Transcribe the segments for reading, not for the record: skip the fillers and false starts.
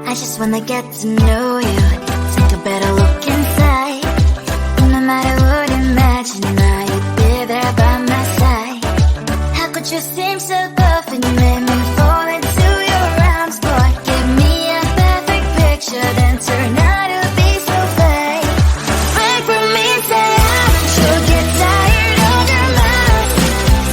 I just wanna get to know you, take a better look inside. No matter what, imagine now you'd be there by my side. How could you seem so perfect, you made me fall into your arms, boy. Give me a perfect picture, then turn out to be so fake. Break from me, say haven't you get tired of your mouth?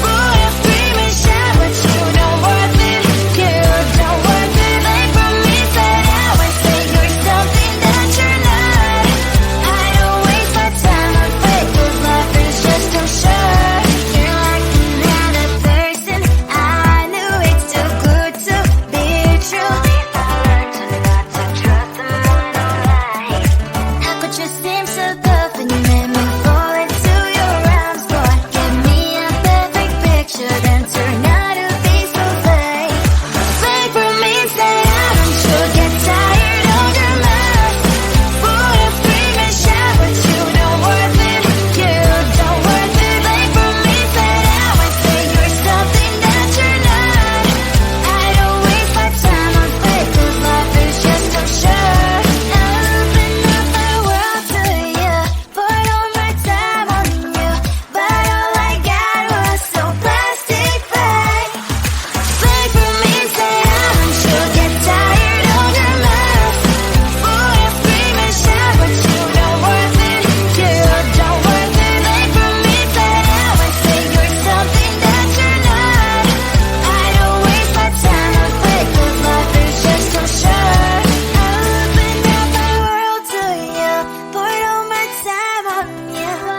Full of scream and shout, but you don't worth it, you don't worth it. Break from me, say I would say you're something that you're not. I don't waste my time on fake, 'cause life is just too short. You're like another person, I knew it's too good to be true. I learned to not to trust them when I lie. How could you seem so perfect, you made me fall into your arms, boy. Give me a perfect picture, then turn out to be so fake. Fake from me, say haven't you get tired of your mouth? Full of scream and shout, but you don't worth it, you don't worth it. Fake from me, say I would say you're something that you're not. I don't waste my time on fake, 'cause life is just too short. I open up my world to you, poured all my time on you, but all I got was so plastic bag. Fake from me, say haven't you get tired of your mouth? Full of scream and shout, but you don't worth it, you don't worth it. Fake from me, say I would say you're something that you're not. I don't waste my time on fake, 'cause life is just too short. I open up my world to you, poured all my time on you. I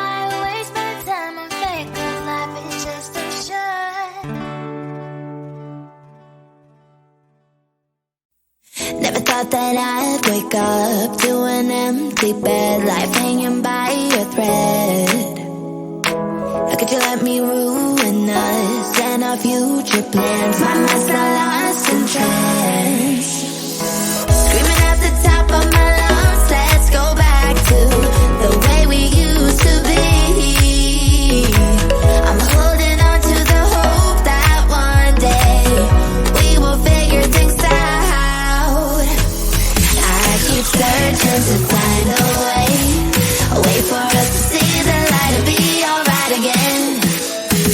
waste my time on fake, 'cause life is just too short. Never thought that I'd wake up to an empty bed, life hanging by a thread. How could you let me ruin us and our future plans? My mind's not lost in trance. Screaming at the top of my lungs, let's go back to the way we used to be. I'm holding on to the hope that one day we will figure things out. I keep searching to find a way for us to see the light and be alright again.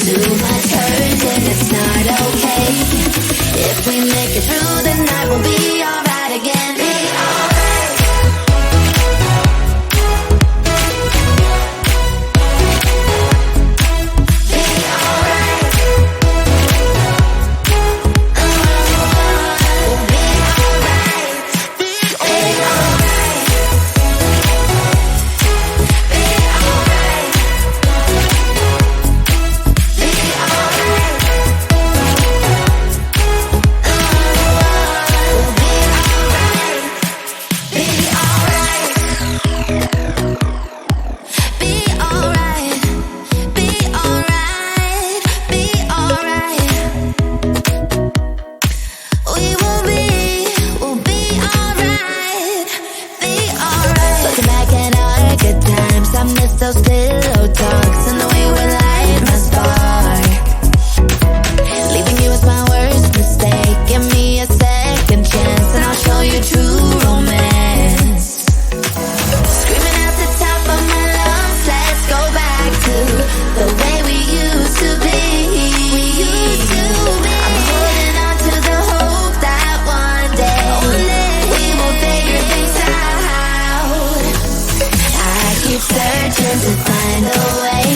Too much hurt and it's not okay. If we make it through the night, we'll be alright again. Be alright. Be alright. We'll be alright. Be alright. Be alright. Be alright. We'll be searching to find a way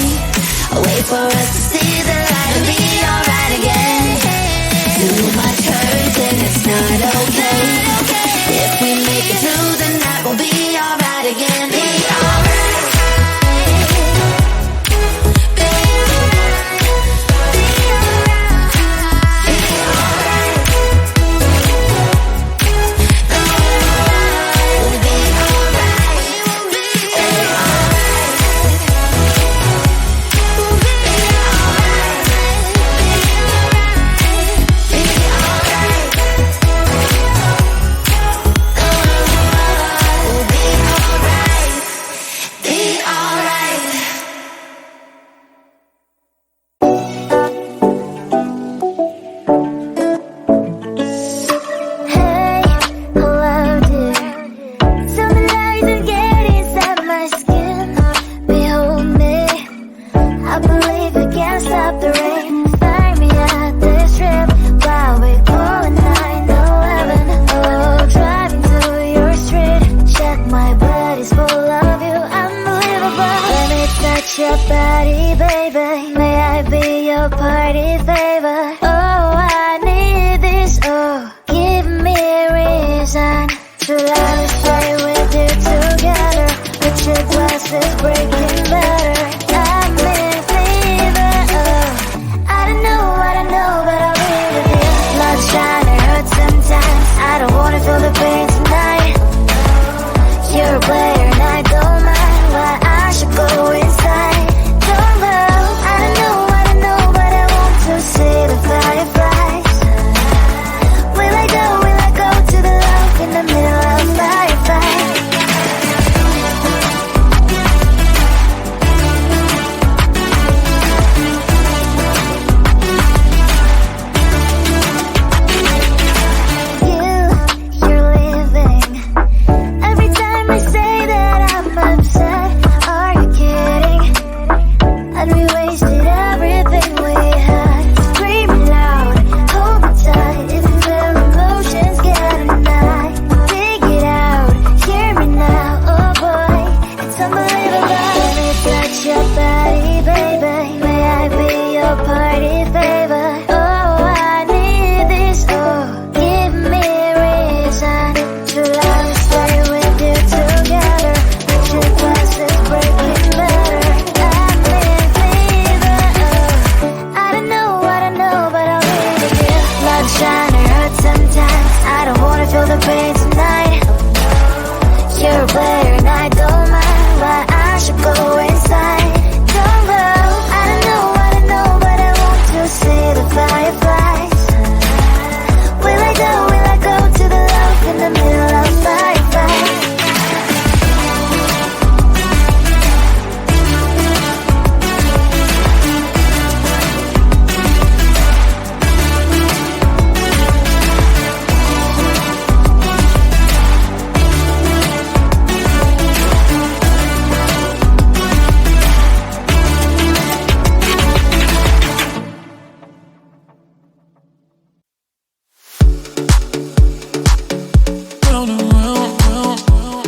touch your body, baby. May I be your party favor? Oh, I need this, oh. Give me a reason to love and stay with you together. With your glasses breaking better. I'm in fever, oh. I don't know, but I'll be with you. Blood shine, it hurts sometimes. I don't wanna feel the pain tonight. You're a player and I don't mind. Why I should go inside. Don't know, I don't know, but I want to see the fireflies. Will I go to the love in the middle of fireflies? You're leaving. Every time I say that I'm upset, are you kidding? And we wasted everything we had. Screaming loud, hold me tight. Isn't there emotions getting high? Dig it out, hear me now, oh boy. It's unbelievable. Let me touch your body, baby. May I be your party favor? Oh, I need this, oh. Give me a reason to love and stay with you together. With your glasses breaking better. I'm in fever, oh. I don't know, but I'll be with you. Blood shine, it hurts sometimes. I don't wanna feel the pain tonight. You're a player and I don't mind. Why I should go inside. Don't know, I don't know, but I want to see the fireflies. Will I go to the love in the middle of fireflies? Round and round, round, round.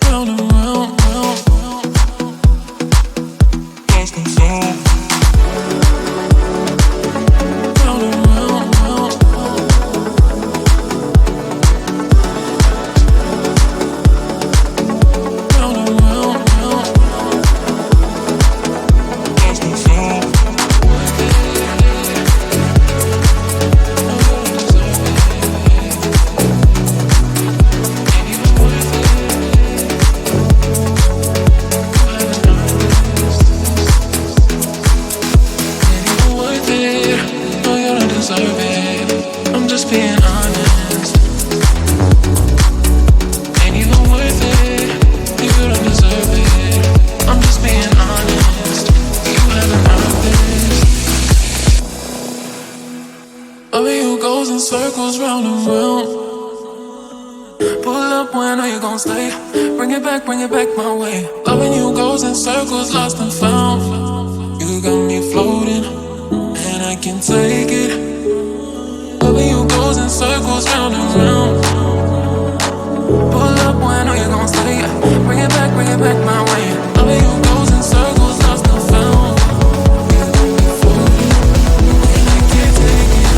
Round and round, round, round. Lost control. Round and round, round, round. Round and round, round, round. Lost control. Worth it. No, you don't deserve it. I'm just being honest. Ain't even worth it. You don't deserve it. I'm just being honest. You haven't earned this. Loving you goes in circles round and round. Pull up when are you gon' stay? Bring it back my way. Loving you goes in circles, lost and found. You got me floating, and I can take it. Loving you goes in circles round and round. Pull up when are you gon' stay? Bring it back my way. Loving you goes in circles, lost and found. You got me floating, and I can't take it.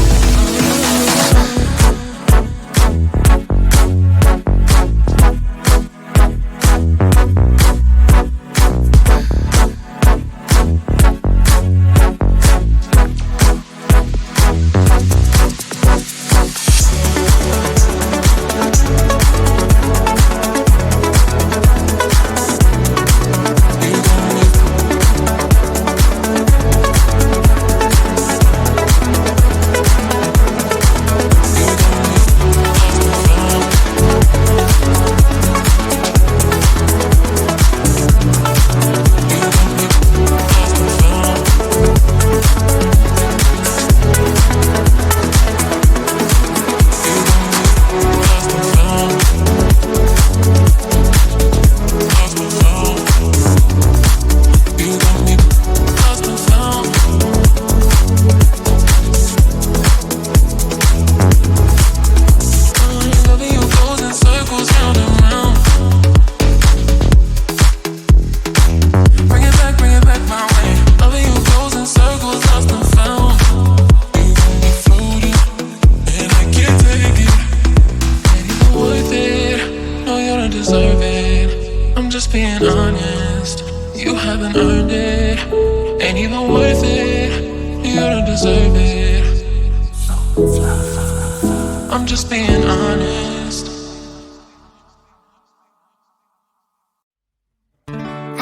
deserve it. I'm just being honest.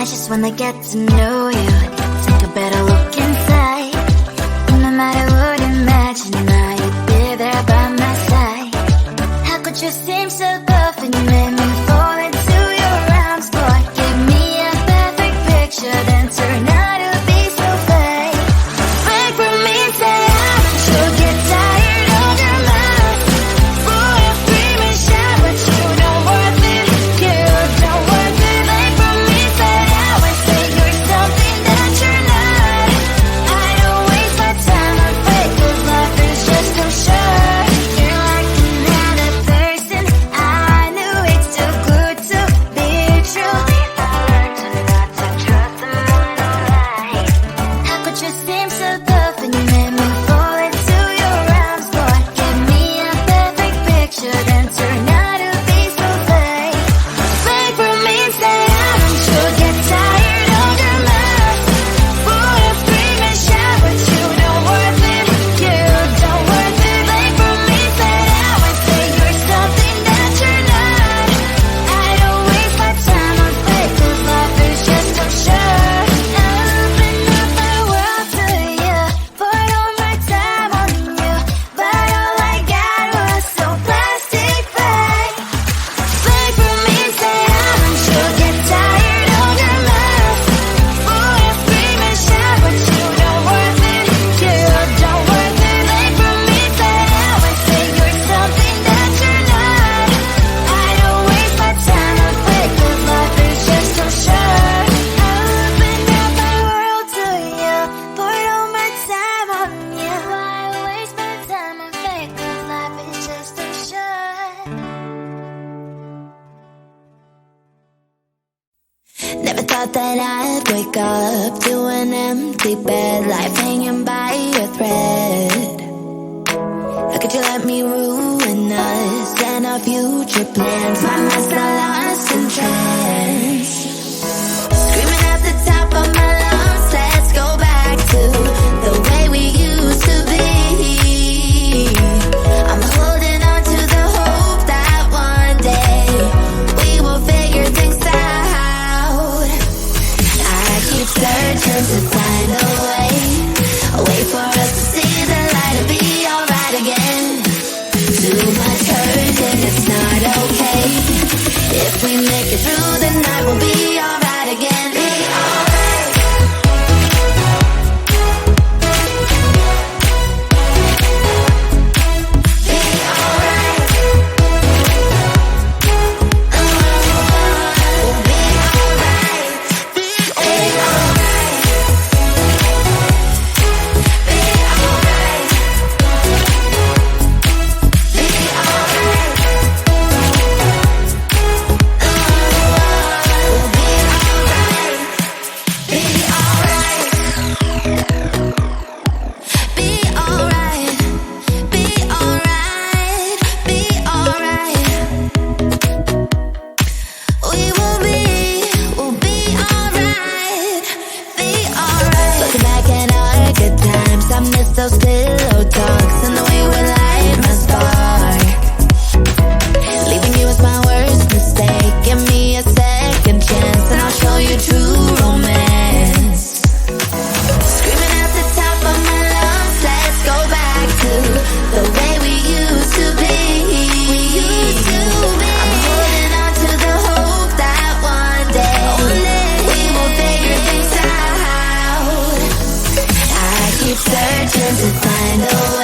I just wanna get to know you, take a better look inside. No matter what, imagine now you'd be there by my side. How could you seem so perfect, you made me fall into your arms, boy. Give me a perfect picture, then turn out to be so fake. Fake for me, say you'll get tired of your mouth. Full of scream and shout, but you don't worth it, you don't worth it. Fake for me, say you're something that you're not. I don't waste my time on fake, 'cause life is just too short. You're like another person, I knew it's too good to be true. I learned to not to trust someone alright. How could you seem so perfect, you made me fall into your arms, boy. Give me a perfect picture, then turn out to be so fake. Fake for me, say you'll get tired of your mouth. Full of scream and shout, but you don't worth it, you don't worth it. Fake for me, say you're something that you're not. I don't waste my time on fake, 'cause life is just too short. Open up my world to you, put all my time on you, but all I got was so plastic fake. Fake for me, say you'll get tired of your mouth. Full of scream and shout, but you don't worth it, you don't worth it. Fake for me, say you're something that you're not. I don't waste my time on fake, 'cause life is just too short. Open up my world to you, put all my time on you. Why waste my time on fake, 'cause life is just too short. Never thought that I'd wake up to an empty bed, life hanging by a thread. How could you let me ruin us and our future plans? My mind's now lost in trance. Screaming at the top of my lungs, let's go back to the way we used to be. I'm holding on to the hope that one day we will figure things out. I keep searching to find a way for us to see the light and be alright again. Too much hurt and it's not okay. If we make it through the night, we'll be alright again. Be alright. Be alright. We'll be alright. Be alright. Be alright. Be alright. We'll be alright. Be alright. Be alright. Be alright. Be alright. We'll be alright. Be alright. Looking back at our good times, I miss those pillow talks and the way we light my spark. Leaving you was my worst mistake. Give me a second chance and I'll show you true romance. Screaming at the top of my lungs, let's go back to the way we used to be. I'm holding on to the hope that one day we will figure things out. I keep searching to find a way